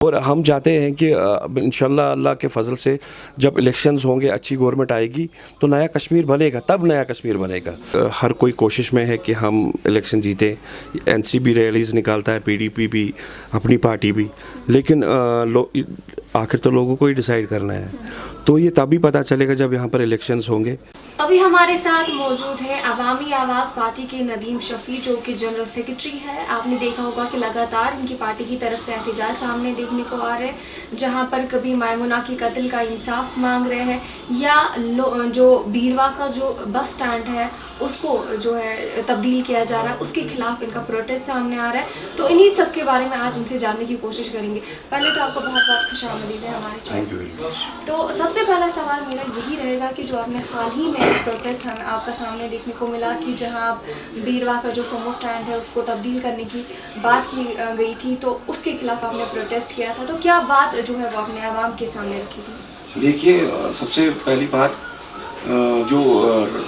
और हम चाहते हैं कि इंशाल्लाह अल्लाह के फजल से जब इलेक्शंस होंगे, अच्छी गवर्नमेंट आएगी तो नया कश्मीर बनेगा, तब नया कश्मीर बनेगा। हर कोई कोशिश में है कि हम इलेक्शन जीतें। एनसीपी रैलीज़ निकालता है, पीडीपी भी, अपनी पार्टी भी, लेकिन आखिर तो लोगों को ही डिसाइड करना है। तो ये तभी पता चलेगा जब यहाँ पर इलेक्शंस होंगे। अभी हमारे साथ मौजूद है अवामी आवाज़ पार्टी के नदीम शफी, जो कि जनरल सेक्रेटरी है। आपने देखा होगा कि लगातार इनकी पार्टी की तरफ से एहतजाज सामने देखने को आ रहे हैं, जहां पर कभी मायमुना के कत्ल का इंसाफ मांग रहे हैं, या जो बीरवा का जो बस स्टैंड है उसको जो है तब्दील किया जा रहा है, उसके खिलाफ इनका प्रोटेस्ट सामने आ रहा है। तो इन्हीं सब के बारे में आज इनसे जानने की कोशिश करेंगे। पहले तो आपको बहुत बहुत खुशामदीद है हमारे चैनल। तो सबसे पहला सवाल मेरा यही रहेगा कि जो आपने हाल ही में प्रोटेस्ट हमें आपका सामने देखने को मिला कि जहां आप बीरवा का जो सोमो स्टैंड है उसको तब्दील करने की बात की गई थी, तो उसके खिलाफ आपने प्रोटेस्ट किया था, तो क्या बात जो है वो आपने आवाम के सामने रखी थी? देखिए, सबसे पहली बात, जो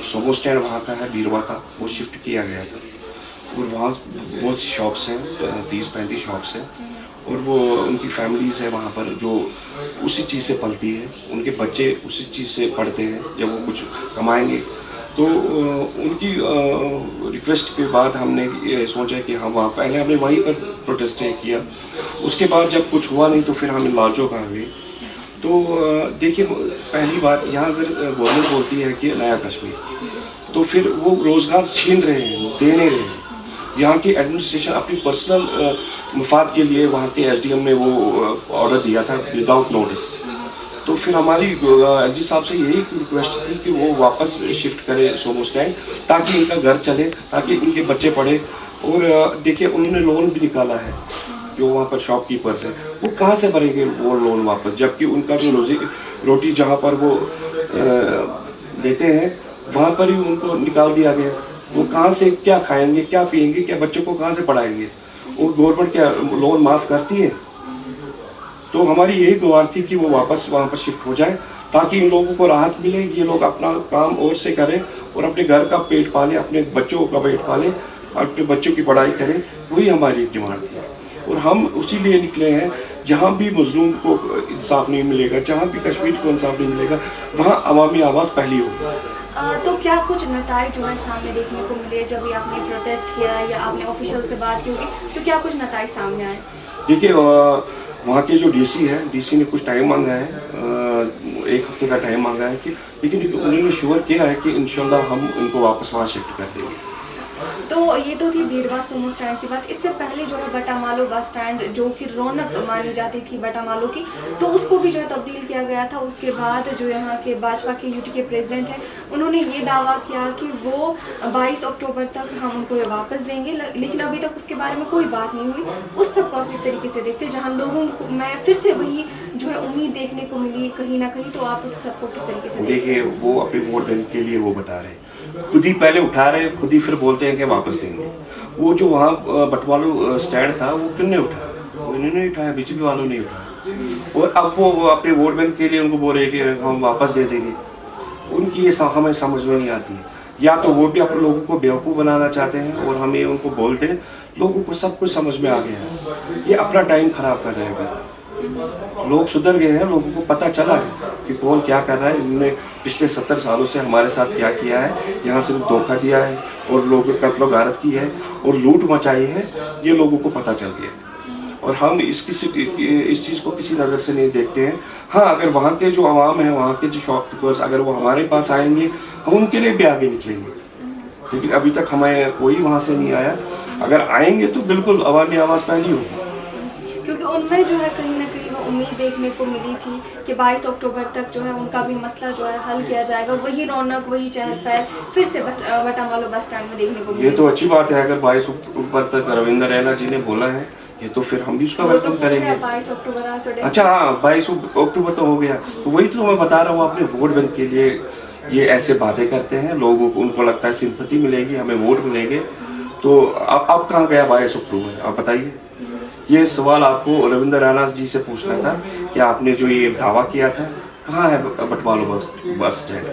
सोमो स्टैंड वहाँ का है बीरवा का, वो शिफ्ट किया गया था और वहाँ बहुत सी शॉप्स हैं, 30-35 शॉप्स हैं, और वो उनकी फैमिलीज़ है वहाँ पर जो उसी चीज़ से पलती है, उनके बच्चे उसी चीज़ से पढ़ते हैं। जब वो कुछ कमाएंगे तो उनकी रिक्वेस्ट के बाद हमने ये सोचा कि हम वहाँ पहले हमने वहीं पर प्रोटेस्ट किया। उसके बाद जब कुछ हुआ नहीं तो फिर हम लाल चौक आ गए। तो देखिए, पहली बात, यहाँ अगर गवर्नमेंट बोलती है कि नया कश्मीर, तो फिर वो रोज़गार छीन रहे हैं, दे नहीं रहे हैं। यहाँ की एडमिनिस्ट्रेशन अपनी पर्सनल मफाद के लिए वहाँ के एसडीएम ने वो ऑर्डर दिया था विदाउट नोटिस। तो फिर हमारी एसडी साहब से यही रिक्वेस्ट थी कि वो वापस शिफ्ट करें सोमो स्टैंड, ताकि इनका घर चले, ताकि इनके बच्चे पढ़े। और देखिए, उन्होंने लोन भी निकाला है, जो वहाँ पर शॉपकीपर्स हैं, वो कहाँ से भरेंगे वो लोन वापस, जबकि उनका जो रोटी जहाँ पर वो देते हैं वहाँ पर ही उनको निकाल दिया गया। वो कहाँ से क्या खाएंगे, क्या पिएंगे, क्या बच्चों को कहाँ से पढ़ाएंगे? और गवर्नमेंट क्या लोन माफ़ करती है? तो हमारी यही गुहार थी कि वो वापस वहाँ पर शिफ्ट हो जाए, ताकि इन लोगों को राहत मिले, ये लोग अपना काम और से करें और अपने घर का पेट पालें, अपने बच्चों का पेट पालें, अपने बच्चों की पढ़ाई करें। वही हमारी डिमांड थी और हम उसी लिए निकले हैं। जहाँ भी मजलूम को इंसाफ नहीं मिलेगा, जहाँ भी कश्मीर को इंसाफ नहीं मिलेगा, वहाँ अवामी आवाज़ पहली होगी। तो क्या कुछ नताइज जो है सामने देखने को मिले जब भी आपने प्रोटेस्ट किया या आपने ऑफिशियल से बात की होगी, तो क्या कुछ नताइज सामने आए? देखिए, वहाँ के जो डीसी है, डीसी ने कुछ टाइम मांगा है, 1 हफ्ते का टाइम मांगा है, कि लेकिन उन्होंने श्योर किया है कि इंशाल्लाह हम इनको वापस वहाँ शिफ्ट कर देंगे। तो ये तो थी बीरवा सोमो स्टैंड की बात। इससे पहले जो है बटामालो बस स्टैंड, जो कि रौनक मानी जाती थी बटामालो की, तो उसको भी जो है तब्दील किया गया था। उसके बाद जो यहाँ के भाजपा के यूटी के प्रेसिडेंट हैं, उन्होंने ये दावा किया कि वो 22 अक्टूबर तक हम उनको ये वापस देंगे, लेकिन अभी तक उसके बारे में कोई बात नहीं हुई। उस सब को आप किस तरीके से देखते हैं, जहाँ लोगों को मैं फिर से वही जो है उम्मीद देखने को मिली कहीं ना कहीं, तो आप उस सबको किस तरीके से देखिए, वो अपने वोट बैंक के लिए वो बता रहे हैं, खुद ही पहले उठा रहे, खुद ही फिर बोलते हैं कि वापस देंगे। वो जो वहाँ बटवालो स्टैंड था, वो किसने उठाया? इन्होंने नहीं उठाया, बीजेपी वालों ने उठाया। और अब वो अपने वोट बैंक के लिए उनको बोल रहे हैं कि हम वापस दे देंगे। उनकी ये हमें समझ में नहीं आती है। या तो वो भी अपने लोगों को बेवकूफ़ बनाना चाहते हैं और हमें उनको बोलते हैं, लोगों को सब कुछ समझ में आ गया है, ये अपना टाइम खराब कर रहे हैं। लोग सुधर गए हैं, लोगों को पता चला है कि कौन क्या कर रहा है। इन्होंने पिछले 70 सालों से हमारे साथ क्या किया है, यहाँ सिर्फ धोखा दिया है और लोगों को कत्ल गारत की है और लूट मचाई है, ये लोगों को पता चल गया। और हम इस चीज़ को किसी नज़र से नहीं देखते हैं। हाँ, अगर वहाँ के जो आवाम है, वहाँ के जो शॉपकीपर्स, अगर वो हमारे पास आएंगे, हम उनके लिए भी आगे निकलेंगे, लेकिन अभी तक हमें कोई वहाँ से नहीं आया। अगर आएंगे तो बिल्कुल अवामी आवाज़ पहली होगी, क्योंकि उनमें जो है कहीं ना कहीं वो उम्मीद देखने को मिली थी कि 22 अक्टूबर तक जो है उनका भी मसला जो है हल किया जाएगा। वही रौनक, वही चहल पहल फिर से बटामालो बस स्टैंड में देखने को मिली। ये तो अच्छी बात है। अगर 22 अक्टूबर तक रविंद्र रैना जी ने बोला है, ये तो फिर हम भी उसका वेलकम करेंगे। 22 अक्टूबर अच्छा, हाँ, 22 अक्टूबर तो हो गया। तो वही तो मैं बता रहा हूँ, अपने वोट बैंक के लिए ये ऐसे बातें करते हैं। लोगों को, उनको लगता है सिंपैथी मिलेगी, हमें वोट मिलेंगे। तो अब कहाँ गया 22 अक्टूबर, आप बताइए। ये सवाल आपको रविंद्र रैना जी से पूछना था कि आपने जो ये दावा किया था, कहाँ है बटवालो बस स्टैंड?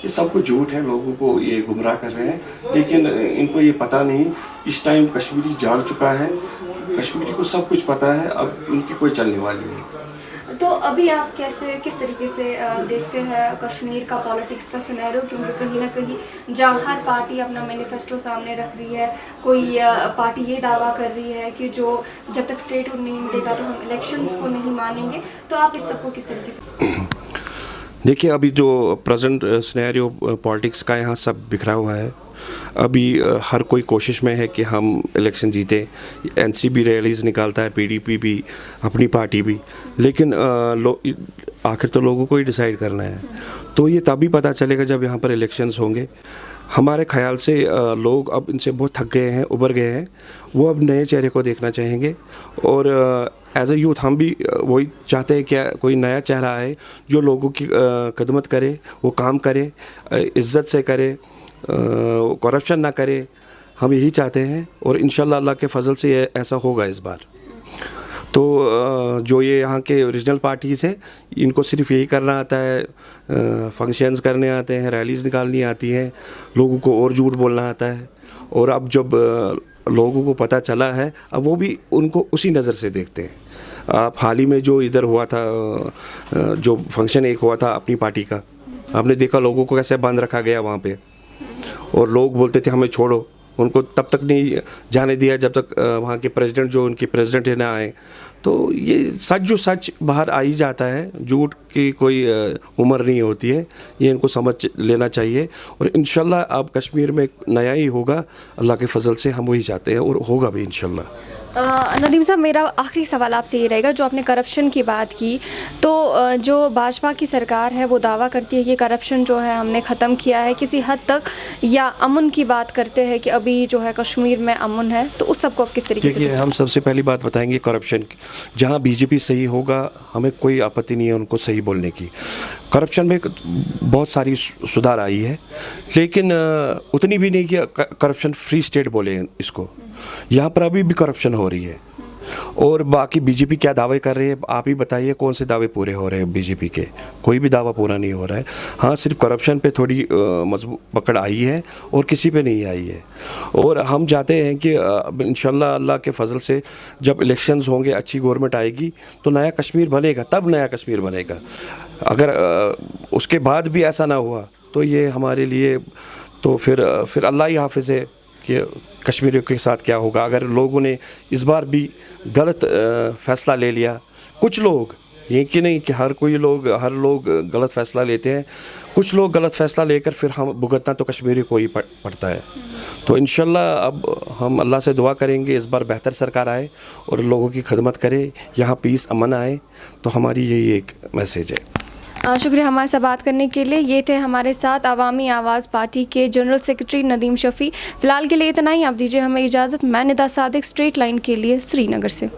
ये सब कुछ झूठ है, लोगों को ये गुमराह कर रहे हैं, लेकिन इनको ये पता नहीं, इस टाइम कश्मीरी जाग चुका है। कश्मीरी को सब कुछ पता है, अब उनकी कोई चलने वाली नहीं। तो अभी आप किस तरीके से देखते हैं कश्मीर का पॉलिटिक्स का सिनेरियो, क्योंकि कहीं ना कहीं जहाँ हर पार्टी अपना मैनिफेस्टो सामने रख रही है, कोई पार्टी ये दावा कर रही है कि जो जब तक स्टेटहुड नहीं मिलेगा तो हम इलेक्शंस को नहीं मानेंगे, तो आप इस सबको किस तरीके से? देखिए, अभी जो प्रेजेंट सिनेरियो पॉलिटिक्स का यहाँ सब बिखरा हुआ है। अभी हर कोई कोशिश में है कि हम इलेक्शन जीते। एनसीपी रैलीज निकालता है, पीडीपी भी, अपनी पार्टी भी, लेकिन आखिर तो लोगों को ही डिसाइड करना है। तो ये तभी पता चलेगा जब यहाँ पर इलेक्शंस होंगे। हमारे ख्याल से लोग अब इनसे बहुत थक गए हैं, उबर गए हैं। वो अब नए चेहरे को देखना चाहेंगे, और एज ए यूथ हम भी वही चाहते हैं कि कोई नया चेहरा आए जो लोगों की खिदमत करे, वो काम करे, इज़्ज़त से करे, करप्शन ना करे। हम यही चाहते हैं, और इंशाल्लाह अल्लाह के फजल से ऐसा होगा इस बार। तो जो ये यहाँ के ओरिजिनल पार्टीज़ हैं, इनको सिर्फ यही करना आता है, फंक्शंस करने आते हैं, रैलीज़ निकालनी आती हैं, लोगों को और झूठ बोलना आता है। और अब जब लोगों को पता चला है, अब वो भी उनको उसी नज़र से देखते हैं। आप हाल ही में जो इधर हुआ था, जो फंक्शन एक हुआ था अपनी पार्टी का, आपने देखा लोगों को कैसे बांध रखा गया वहाँ पे, और लोग बोलते थे हमें छोड़ो। उनको तब तक नहीं जाने दिया जब तक वहाँ के प्रेसिडेंट, जो उनके प्रेसिडेंट है, ना आए। तो ये सच जो सच बाहर आ ही जाता है, झूठ की कोई उम्र नहीं होती है, ये इनको समझ लेना चाहिए। और इंशाल्लाह अब कश्मीर में नया ही होगा, अल्लाह के फजल से हम वही चाहते हैं, और होगा भी इंशाल्लाह। नदीम साहब, मेरा आखिरी सवाल आपसे ये रहेगा, जो आपने करप्शन की बात की, तो जो भाजपा की सरकार है वो दावा करती है कि करप्शन जो है हमने ख़त्म किया है किसी हद तक, या अमन की बात करते हैं कि अभी जो है कश्मीर में अमन है, तो उस सबको आप किस तरीके से? हम सबसे पहली बात बताएंगे करप्शन की। जहाँ बीजेपी सही होगा, हमें कोई आपत्ति नहीं है उनको सही बोलने की। करप्शन में बहुत सारी सुधार आई है, लेकिन उतनी भी नहीं कि करप्शन फ्री स्टेट बोले इसको। यहाँ पर अभी भी करप्शन हो रही है। और बाकी बीजेपी क्या दावे कर रही है, आप ही बताइए, कौन से दावे पूरे हो रहे हैं बीजेपी के? कोई भी दावा पूरा नहीं हो रहा है। हाँ, सिर्फ करप्शन पे थोड़ी मजबूत पकड़ आई है, और किसी पे नहीं आई है। और हम चाहते हैं कि इंशाल्लाह अल्लाह के फजल से जब इलेक्शंस होंगे, अच्छी गवर्नमेंट आएगी, तो नया कश्मीर बनेगा, तब नया कश्मीर बनेगा। अगर उसके बाद भी ऐसा ना हुआ, तो ये हमारे लिए तो फिर अल्लाह ही हाफिज़ है कि कश्मीरियों के साथ क्या होगा। अगर लोगों ने इस बार भी गलत फ़ैसला ले लिया, कुछ लोग, ये कि नहीं कि हर लोग गलत फ़ैसला लेते हैं, कुछ लोग गलत फ़ैसला लेकर फिर हम भुगतना तो कश्मीरी को ही पड़ता है। तो इंशाल्लाह अब हम अल्लाह से दुआ करेंगे इस बार बेहतर सरकार आए और लोगों की खिदमत करे, यहाँ पीस अमन आए। तो हमारी यही एक मैसेज है। शुक्रिया हमारे साथ बात करने के लिए। ये थे हमारे साथ अवामी आवाज़ पार्टी के जनरल सेक्रेटरी नदीम शफ़ी। फ़िलहाल के लिए इतना ही, आप दीजिए हमें इजाज़त। मैं निदा सादिक, स्ट्रेट लाइन के लिए श्रीनगर से।